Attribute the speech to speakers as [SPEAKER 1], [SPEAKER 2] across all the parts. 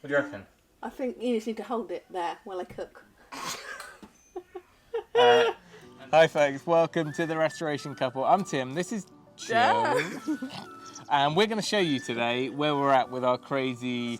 [SPEAKER 1] What do you reckon?
[SPEAKER 2] I think you just need to hold it there while I cook.
[SPEAKER 1] Hi folks, welcome to the Restoration Couple. I'm Tim, this is Joe. And we're going to show you today where we're at with our crazy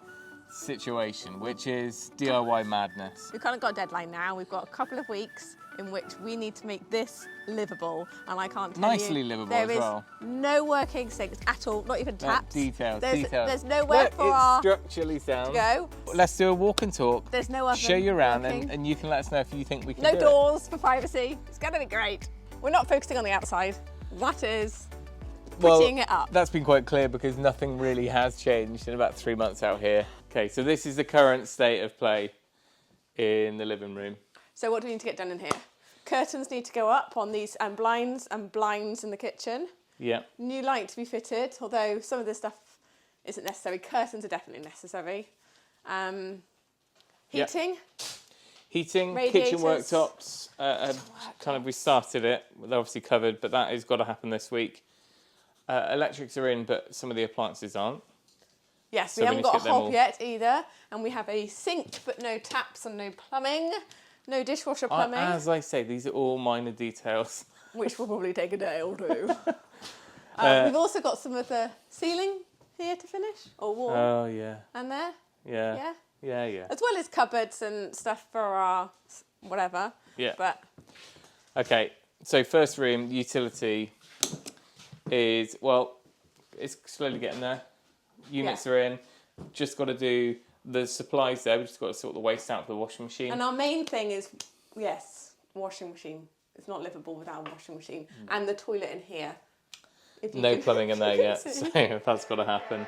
[SPEAKER 1] situation, which is DIY madness.
[SPEAKER 2] We've kind of got a deadline now. We've got a couple of weeks in which we need to make this livable, and I can't tell
[SPEAKER 1] Nicely
[SPEAKER 2] you,
[SPEAKER 1] livable
[SPEAKER 2] there
[SPEAKER 1] as well.
[SPEAKER 2] is no working sinks at all, not even taps.
[SPEAKER 1] Details.
[SPEAKER 2] There's no work for
[SPEAKER 1] it's
[SPEAKER 2] our
[SPEAKER 1] structurally sound.
[SPEAKER 2] to go.
[SPEAKER 1] Let's do a walk and talk.
[SPEAKER 2] There's no oven.
[SPEAKER 1] Show you around,
[SPEAKER 2] working.
[SPEAKER 1] and you can let us know if you think we can
[SPEAKER 2] No
[SPEAKER 1] do
[SPEAKER 2] doors for privacy. It's going to be great. We're not focusing on the outside. That is prettying it up.
[SPEAKER 1] That's been quite clear because nothing really has changed in about 3 months out here. Okay, so this is the current state of play in the living room.
[SPEAKER 2] So what do we need to get done in here? Curtains need to go up on these blinds in the kitchen.
[SPEAKER 1] Yeah.
[SPEAKER 2] New light to be fitted, although some of this stuff isn't necessary. Curtains are definitely necessary. Heating.
[SPEAKER 1] Heating,
[SPEAKER 2] Radiators.
[SPEAKER 1] kitchen worktops, kind of we started it, they're obviously covered, but that has got to happen this week. Electrics are in, but some of the appliances aren't.
[SPEAKER 2] Yes,
[SPEAKER 1] So
[SPEAKER 2] we
[SPEAKER 1] we
[SPEAKER 2] haven't
[SPEAKER 1] need to
[SPEAKER 2] got a
[SPEAKER 1] get them
[SPEAKER 2] hob
[SPEAKER 1] all.
[SPEAKER 2] yet either, and we have a sink, but no taps and no plumbing, no dishwasher plumbing,
[SPEAKER 1] As I say, these are all minor details.
[SPEAKER 2] which will probably take a day or two. We've also got some of the ceiling here to finish, or wall,
[SPEAKER 1] Oh, yeah.
[SPEAKER 2] and there,
[SPEAKER 1] Yeah. Yeah.
[SPEAKER 2] as well as cupboards and stuff for our whatever.
[SPEAKER 1] Yeah.
[SPEAKER 2] But
[SPEAKER 1] Okay, so first room, utility, is, well, it's slowly getting there. Units are in. Just got to do the supplies there. We've just got to sort the waste out for the washing machine.
[SPEAKER 2] and our main thing is, washing machine. It's not livable without a washing machine, and the toilet in here. If you
[SPEAKER 1] No
[SPEAKER 2] can-
[SPEAKER 1] plumbing in there
[SPEAKER 2] you can
[SPEAKER 1] yet,
[SPEAKER 2] see.
[SPEAKER 1] so that's got to happen.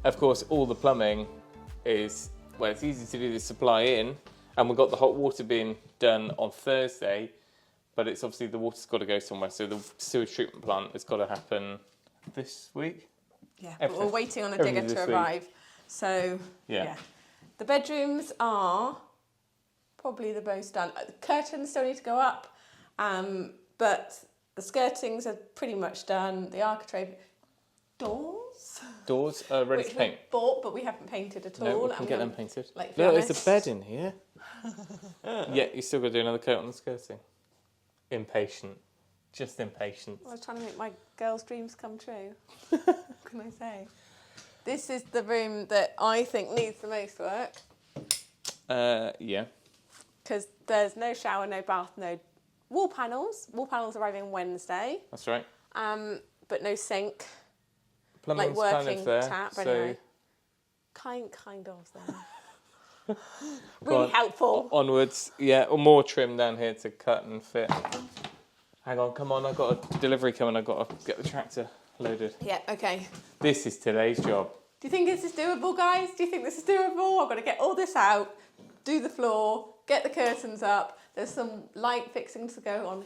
[SPEAKER 1] Of course, all the plumbing is, well, it's easy to do the supply in, and we've got the hot water being done on Thursday, but it's obviously the water's got to go somewhere, so the sewage treatment plant has got to happen this week.
[SPEAKER 2] Yeah, but we're waiting on a digger
[SPEAKER 1] everything
[SPEAKER 2] to
[SPEAKER 1] this week.
[SPEAKER 2] arrive. So,
[SPEAKER 1] Yeah.
[SPEAKER 2] The bedrooms are probably the most done. The curtains still need to go up, but the skirtings are pretty much done. The architrave,
[SPEAKER 1] Doors are ready
[SPEAKER 2] which
[SPEAKER 1] to paint.
[SPEAKER 2] we bought, but we haven't painted at all.
[SPEAKER 1] No, we
[SPEAKER 2] and
[SPEAKER 1] can get them painted.
[SPEAKER 2] Like, to
[SPEAKER 1] Look,
[SPEAKER 2] be
[SPEAKER 1] there's a
[SPEAKER 2] honest-
[SPEAKER 1] bed in here. Yeah, you still got to do another coat on the skirting. Impatient. Just impatient.
[SPEAKER 2] I was trying to make my girls' dreams come true. What can I say? This is the room that I think needs the most work,
[SPEAKER 1] Yeah.
[SPEAKER 2] because there's no shower, no bath, no wall panels. Wall panels arriving Wednesday,
[SPEAKER 1] That's right.
[SPEAKER 2] but no sink.
[SPEAKER 1] Plumbing's
[SPEAKER 2] Like
[SPEAKER 1] kind
[SPEAKER 2] working
[SPEAKER 1] of there.
[SPEAKER 2] tap,
[SPEAKER 1] so
[SPEAKER 2] anyway. Kind of there.
[SPEAKER 1] Go
[SPEAKER 2] Really
[SPEAKER 1] on,
[SPEAKER 2] helpful.
[SPEAKER 1] Onwards. Yeah, or more trim down here to cut and fit. Hang on, come on, I've got a delivery coming. I've got to get the tractor loaded.
[SPEAKER 2] Yeah, okay.
[SPEAKER 1] This is today's job.
[SPEAKER 2] Do you think this is doable, guys? Do you think this is doable? I've got to get all this out, do the floor, get the curtains up. There's some light fixings to go on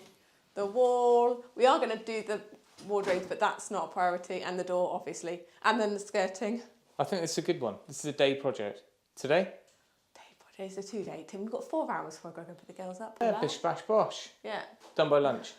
[SPEAKER 2] the wall. We are going to do the wardrobes, but that's not a priority, and the door, obviously, and then the skirting.
[SPEAKER 1] I think this is a good one. This is a day project. Today?
[SPEAKER 2] Day project is a 2-day, Tim. We've got 4 hours before I've got to go put the girls up.
[SPEAKER 1] Yeah, bish bash bosh.
[SPEAKER 2] Yeah.
[SPEAKER 1] Done by lunch.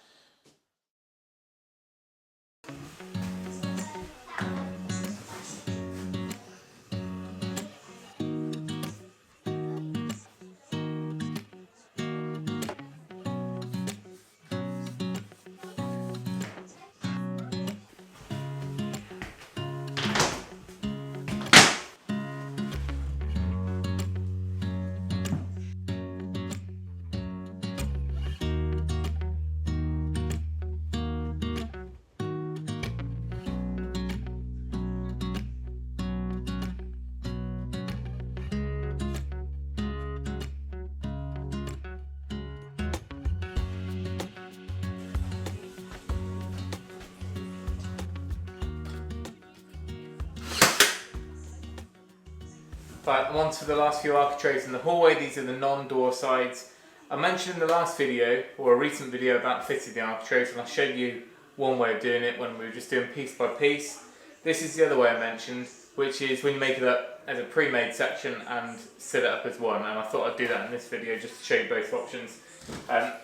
[SPEAKER 1] Right, I'm on to the last few architraves in the hallway. These are the non-door sides. I mentioned in the last video, or a recent video, about fitting the architraves, and I showed you one way of doing it when we were just doing piece by piece. This is the other way I mentioned, which is when you make it up as a pre-made section and set it up as one, and I thought I'd do that in this video just to show you both options.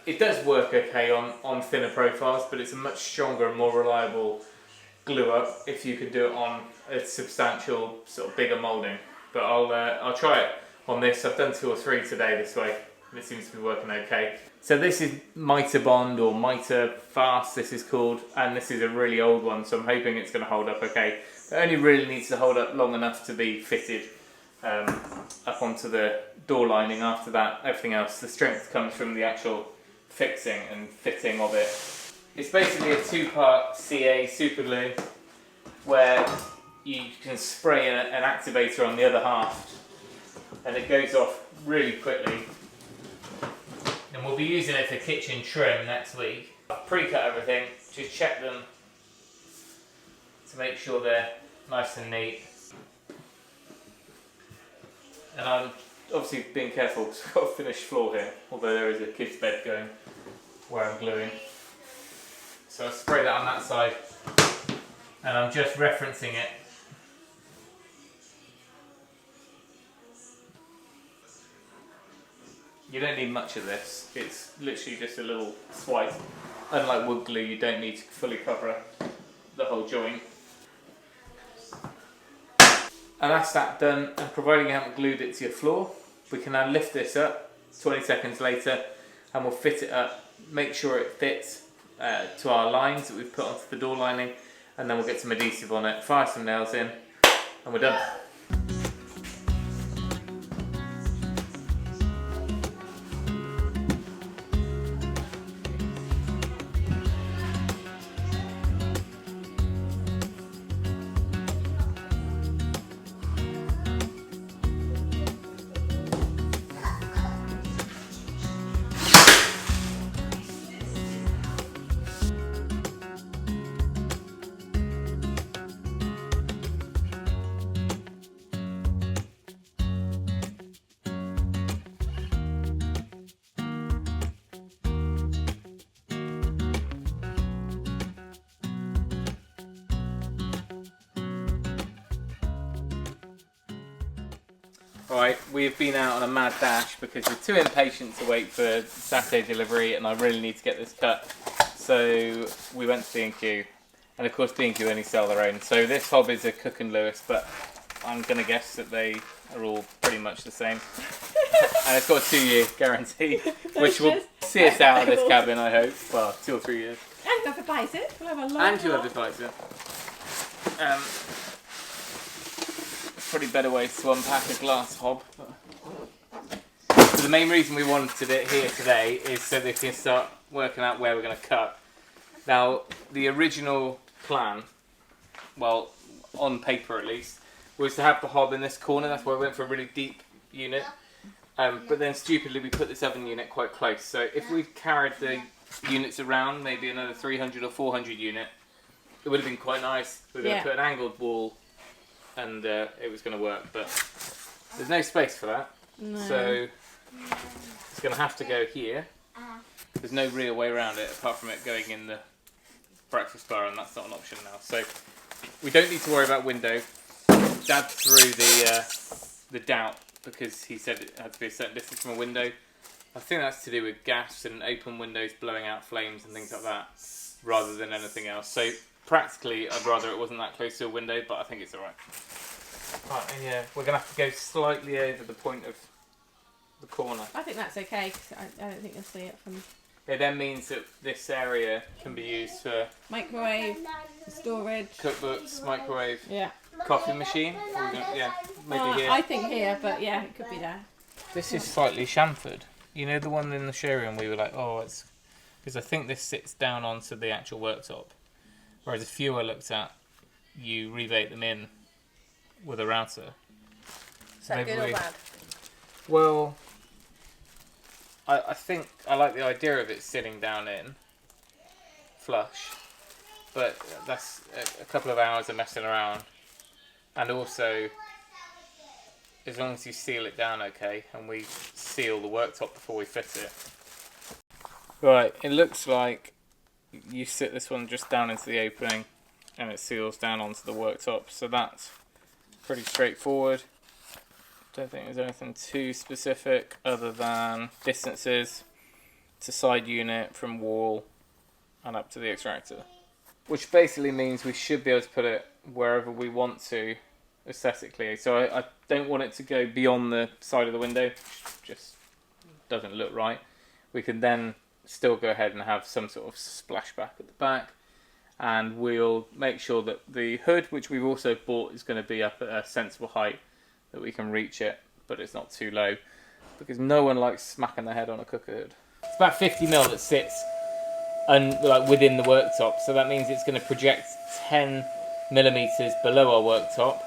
[SPEAKER 1] It does work okay on thinner profiles, but it's a much stronger and more reliable glue up if you can do it on a substantial sort of bigger moulding. But I'll try it on this. I've done 2 or 3 today this way, and it seems to be working okay. So this is Mitre Bond, or Mitre Fast this is called, and this is a really old one, so I'm hoping it's going to hold up okay. It only really needs to hold up long enough to be fitted up onto the door lining. After that, everything else, the strength comes from the actual fixing and fitting of it. It's basically a 2-part CA super glue where you can spray an activator on the other half and it goes off really quickly. And we'll be using it for kitchen trim next week. I've pre-cut everything, just check them to make sure they're nice and neat. And I'm obviously being careful because I've got a finished floor here, although there is a kid's bed going where I'm gluing. So I spray that on that side and I'm just referencing it. You don't need much of this, it's literally just a little swipe. Unlike wood glue, you don't need to fully cover the whole joint. And that's that done, and providing you haven't glued it to your floor, we can now lift this up 20 seconds later and we'll fit it up, make sure it fits to our lines that we've put onto the door lining, and then we'll get some adhesive on it, fire some nails in, and we're done. Right, we've been out on a mad dash because we're too impatient to wait for Saturday delivery, and I really need to get this cut. So we went to B&Q, and of course B&Q only sell their own. So this hob is a Cook & Lewis, but I'm going to guess that they are all pretty much the same. And it's got a 2-year guarantee, which will see us out of this cabin, I hope. Well, 2 or 3 years.
[SPEAKER 2] And whoever buys it will have a long
[SPEAKER 1] And whoever buys it. Probably better ways to unpack a glass hob. But the main reason we wanted it here today is so that we can start working out where we're going to cut. Now, the original plan, well, on paper at least, was to have the hob in this corner. That's why we went for a really deep unit. But then stupidly we put this oven unit quite close. So if we carried the units around, maybe another 300 or 400 unit, it would have been quite nice. We were going to put an angled wall and it was going to work, but there's no space for that. No. So it's going to have to go here. There's no real way around it apart from it going in the breakfast bar, and that's not an option now. So we don't need to worry about window. Dad threw the doubt because he said it had to be a certain distance from a window. I think that's to do with gas and open windows blowing out flames and things like that, rather than anything else. So practically, I'd rather it wasn't that close to a window, but I think it's alright. Right, and yeah, we're going to have to go slightly over the point of the corner.
[SPEAKER 2] I think that's okay, because I don't think you'll see it from...
[SPEAKER 1] It then means that this area can be used for...
[SPEAKER 2] microwave, storage...
[SPEAKER 1] cookbooks, microwave,
[SPEAKER 2] yeah,
[SPEAKER 1] coffee machine. Yeah, maybe here.
[SPEAKER 2] I think here, but yeah, it could be there.
[SPEAKER 1] This is slightly chamfered. You know the one in the showroom we were like, oh, it's... Because I think this sits down onto the actual worktop. Whereas a few I looked at, you rebate them in with a router.
[SPEAKER 2] Is that good or bad?
[SPEAKER 1] Well, I think I like the idea of it sitting down in flush, but that's a couple of hours of messing around, and also as long as you seal it down okay, and we seal the worktop before we fit it. Right, it looks like you sit this one just down into the opening, and it seals down onto the worktop. So that's pretty straightforward. Don't think there's anything too specific other than distances to side unit from wall and up to the extractor. Which basically means we should be able to put it wherever we want to aesthetically. So I don't want it to go beyond the side of the window. Just doesn't look right. We can then still go ahead and have some sort of splashback at the back. And we'll make sure that the hood, which we've also bought, is going to be up at a sensible height that we can reach it, but it's not too low, because no one likes smacking their head on a cooker hood. It's about 50mm that sits within the worktop, so that means it's going to project 10mm below our worktop,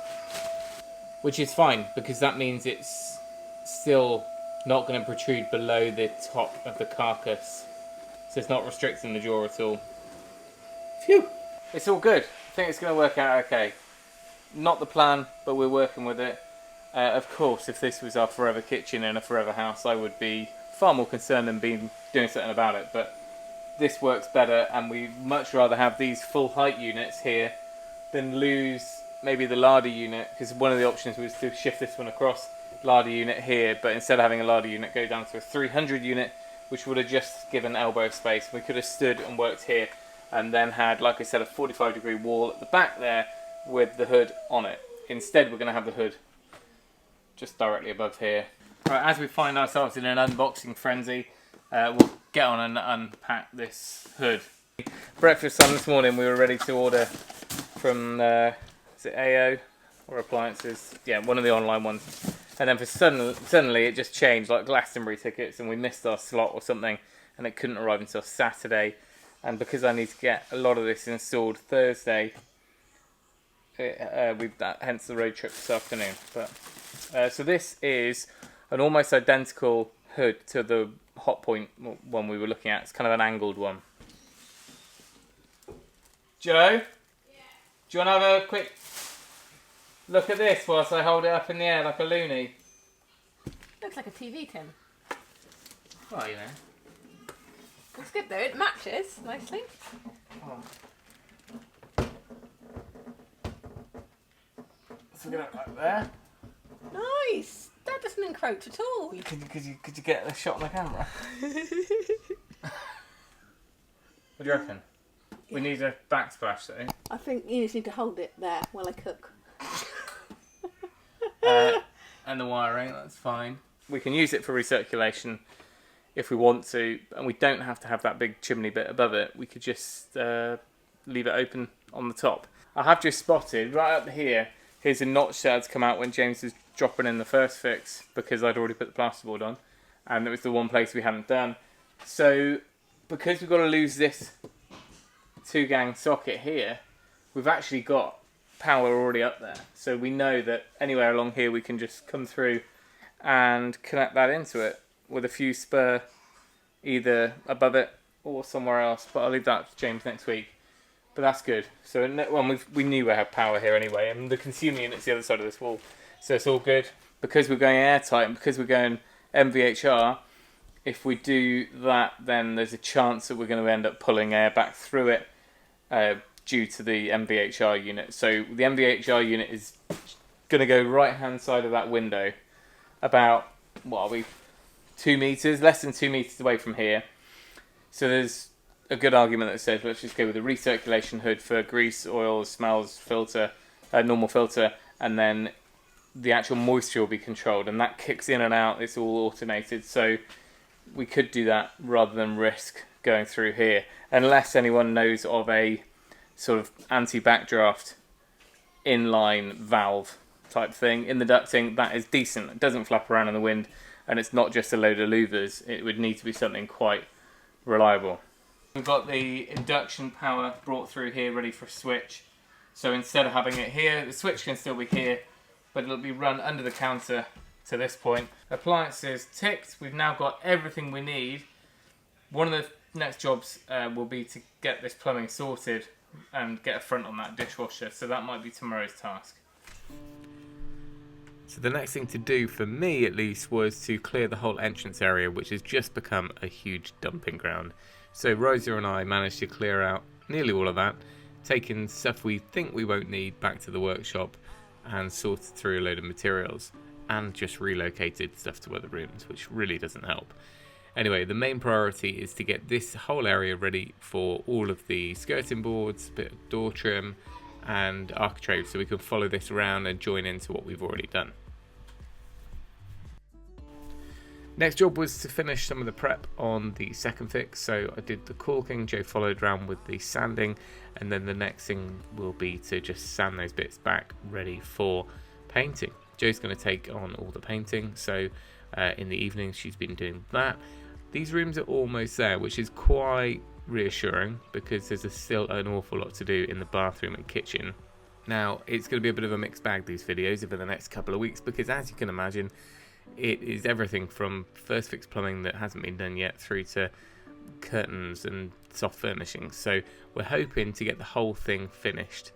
[SPEAKER 1] which is fine, because that means it's still not going to protrude below the top of the carcass, so it's not restricting the jaw at all. Phew! It's all good. I think it's going to work out okay. Not the plan, but we're working with it. Of course, if this was our forever kitchen in a forever house, I would be far more concerned and be doing something about it, but this works better, and we'd much rather have these full height units here than lose maybe the larder unit, because one of the options was to shift this one across, larder unit here, but instead of having a larder unit go down to a 300 unit, which would have just given elbow space. We could have stood and worked here and then had, like I said, a 45-degree wall at the back there with the hood on it. Instead, we're going to have the hood just directly above here. Right, as we find ourselves in an unboxing frenzy, we'll get on and unpack this hood. Breakfast time this morning, we were ready to order from, is it AO or Appliances? Yeah, one of the online ones. And then suddenly it just changed, like Glastonbury tickets, and we missed our slot or something, and it couldn't arrive until Saturday. And because I need to get a lot of this installed Thursday, hence the road trip this afternoon. But so this is an almost identical hood to the Hotpoint one we were looking at. It's kind of an angled one. Joe? Yeah. Do you want to have a quick look at this whilst I hold it up in the air like a loony?
[SPEAKER 2] Looks like a TV tin.
[SPEAKER 1] Well, you know.
[SPEAKER 2] Looks good though, it matches nicely.
[SPEAKER 1] Oh. So get it like there.
[SPEAKER 2] Nice! That doesn't encroach at all.
[SPEAKER 1] Could you get a shot on the camera? What do you reckon? Yeah. We need a backsplash though.
[SPEAKER 2] I think you just need to hold it there while I cook.
[SPEAKER 1] And the wiring, that's fine. We can use it for recirculation if we want to, and we don't have to have that big chimney bit above it. We could just leave it open on the top. I have just spotted right up here, here's a notch that had come out when James was dropping in the first fix, because I'd already put the plasterboard on, and it was the one place we hadn't done. So because we've got to lose this 2-gang socket here, we've actually got power already up there, so we know that anywhere along here we can just come through and connect that into it with a few spur either above it or somewhere else, but I'll leave that to James next week. But that's good. So we knew we had power here anyway, and the consumer unit's the other side of this wall, so it's all good. Because we're going airtight and because we're going MVHR, if we do that, then there's a chance that we're going to end up pulling air back through it due to the MVHR unit. So the MVHR unit is going to go right hand side of that window, about, what are we, 2 meters, less than 2 meters away from here. So there's a good argument that says let's just go with a recirculation hood for grease, oil, smells, filter, normal filter, and then the actual moisture will be controlled, and that kicks in and out. It's all automated, so we could do that rather than risk going through here, unless anyone knows of a sort of anti-backdraft inline valve type thing in the ducting that is decent. It doesn't flap around in the wind, and it's not just a load of louvers. It would need to be something quite reliable. We've got the induction power brought through here ready for switch. So instead of having it here, the switch can still be here, but it'll be run under the counter to this point. Appliances ticked. We've now got everything we need. One of the next jobs will be to get this plumbing sorted and get a front on that dishwasher. So that might be tomorrow's task. So the next thing to do, for me at least, was to clear the whole entrance area, which has just become a huge dumping ground. So Rosa and I managed to clear out nearly all of that, taken stuff we think we won't need back to the workshop and sorted through a load of materials and just relocated stuff to other rooms, which really doesn't help. Anyway, the main priority is to get this whole area ready for all of the skirting boards, a bit of door trim and architrave, so we can follow this around and join into what we've already done. Next job was to finish some of the prep on the second fix. So I did the caulking, Joe followed around with the sanding, and then the next thing will be to just sand those bits back ready for painting. Joe's going to take on all the painting, so in the evenings she's been doing that. These rooms are almost there, which is quite reassuring because there's still an awful lot to do in the bathroom and kitchen. Now, it's going to be a bit of a mixed bag, these videos, over the next couple of weeks, because as you can imagine, it is everything from first fix plumbing that hasn't been done yet through to curtains and soft furnishings. So we're hoping to get the whole thing finished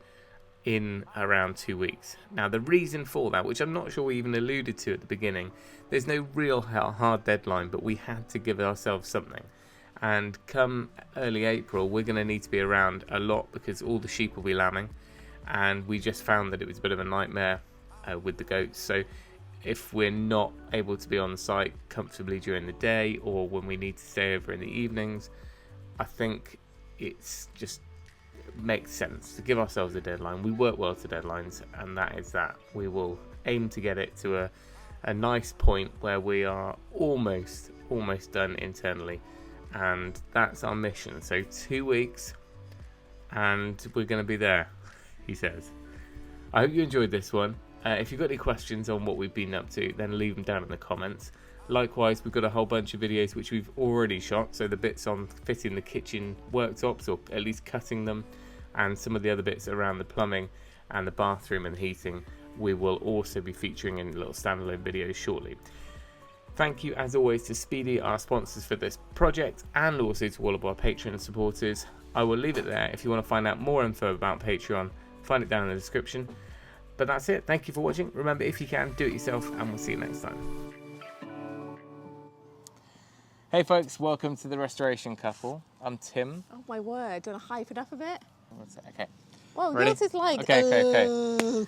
[SPEAKER 1] in around 2 weeks. Now, the reason for that, which I'm not sure we even alluded to at the beginning, there's no real hard deadline, but we had to give ourselves something. And come early April, we're going to need to be around a lot because all the sheep will be lambing, and we just found that it was a bit of a nightmare with the goats. So if we're not able to be on site comfortably during the day, or when we need to stay over in the evenings, I think it's just makes sense to give ourselves a deadline. We work well to deadlines, and that is that. We will aim to get it to a nice point where we are almost done internally, and that's our mission. So 2 weeks and we're going to be there, he says. I hope you enjoyed this one. If you've got any questions on what we've been up to, then leave them down in the comments. Likewise, we've got a whole bunch of videos which we've already shot, so the bits on fitting the kitchen worktops, or at least cutting them, and some of the other bits around the plumbing and the bathroom and heating, we will also be featuring in little standalone videos shortly. Thank you as always to Speedy, our sponsors for this project, and also to all of our Patreon supporters. I will leave it there. If you want to find out more info about Patreon, find it down in the description. But that's it. Thank you for watching. Remember, if you can, do it yourself, and we'll see you next time. Hey folks, welcome to the Restoration Couple. I'm Tim.
[SPEAKER 2] Oh my word, do you want to hype it up a bit?
[SPEAKER 1] Okay.
[SPEAKER 2] Well,
[SPEAKER 1] Ready?
[SPEAKER 2] yours is like...
[SPEAKER 1] Okay.